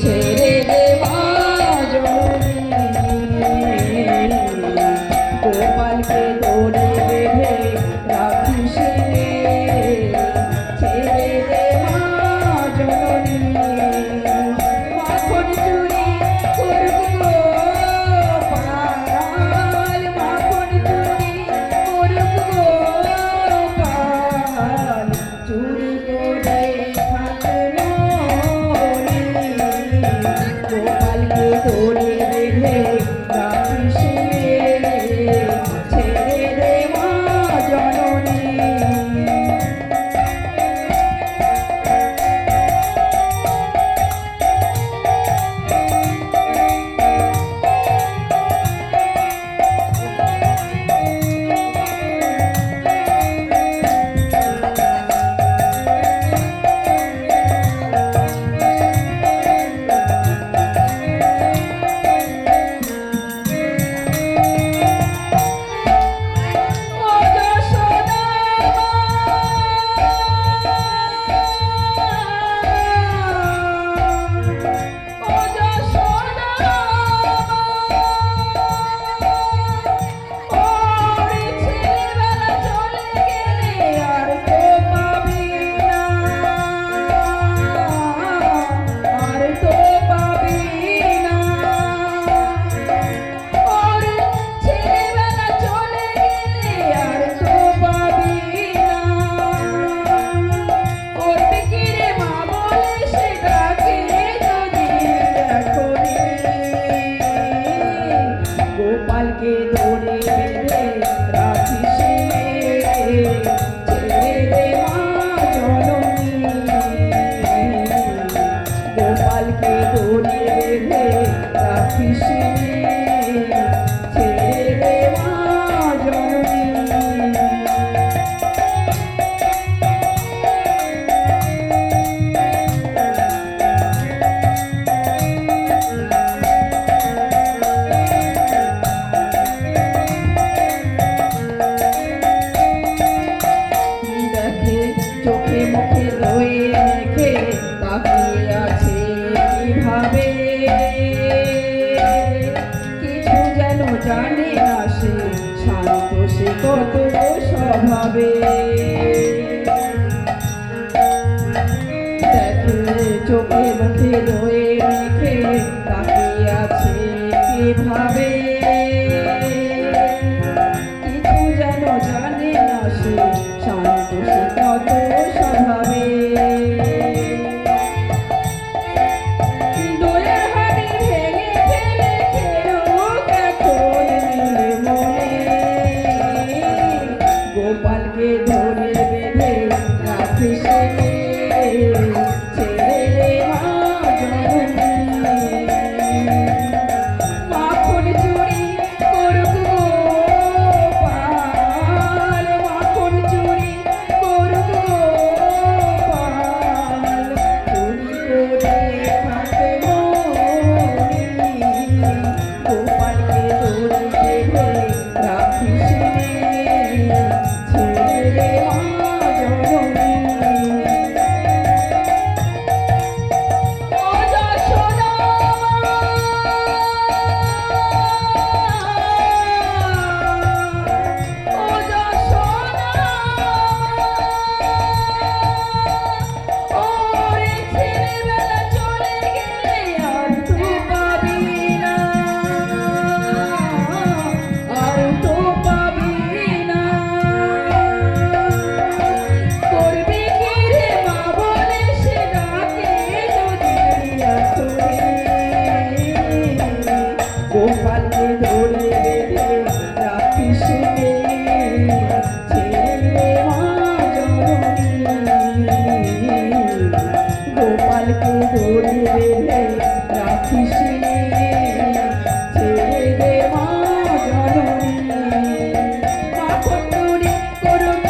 ছেড়ে দে মা জননী, গোপালকে ধরে বেঁধে রাখিস রে। ছেড়ে দে মা জননী, মাখন চুরি করব গোপাল, মাখন চুরি করব গোপাল, চুরি করে থাকলো গোপালকে ধরে বেঁধে রাখিস রে। ছেড়ে দে মা জননী। গোপালকে ধরে বেঁধে রাখিস রে। ছেড়ে দে মা জননী, গোপালকে ধরে বেঁধে রাখিস রে। ছেড়ে দে মা জননী। চোখে মুখে রয়ে রেখে তাকিয়ে আছে কিভাবে, কিছু যেন জানে না সে, শান্ত সে কত স্বভাবে। দেখে চোখে মুখে রয়ে রেখে তাকিয়ে আছে কিভাবে, কিছু যেন জানে না সে, শান্ত সে কত স্বভাবে। দোয়ের হাঁড়ি ভেঙে ফেলে খেলুক এখন নীল মনে, গোপালকে ধরে বেঁধে রাখিস রে। ছেড়ে দে মা জননী, মাখন চুরি করব গোপাল, মাখন চুরি করব গোপাল, চুরি করে থাকলো গোপালকে ধরে বেঁধে রাখিস রে। ছেড়ে দে মা জননী। গোপালকে ধরে বেঁধে রাখিস রে। ছেড়ে দে মা জননী, গোপালকে ধরে বেঁধে রাখিস রে। ছেড়ে দে মা জননী, মাখন চুরি করব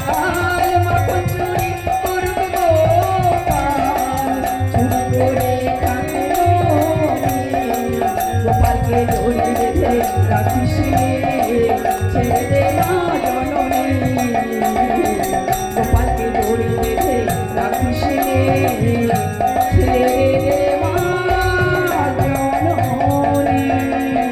গোপাল, মাখন চুরি করব গোপাল, চুরি করে থাকলো গোপালকে ধরে বেঁধে রাখিস রে। ছেড়ে দে মা জননী, গোপালকে ধরে বেঁধে রাখিস।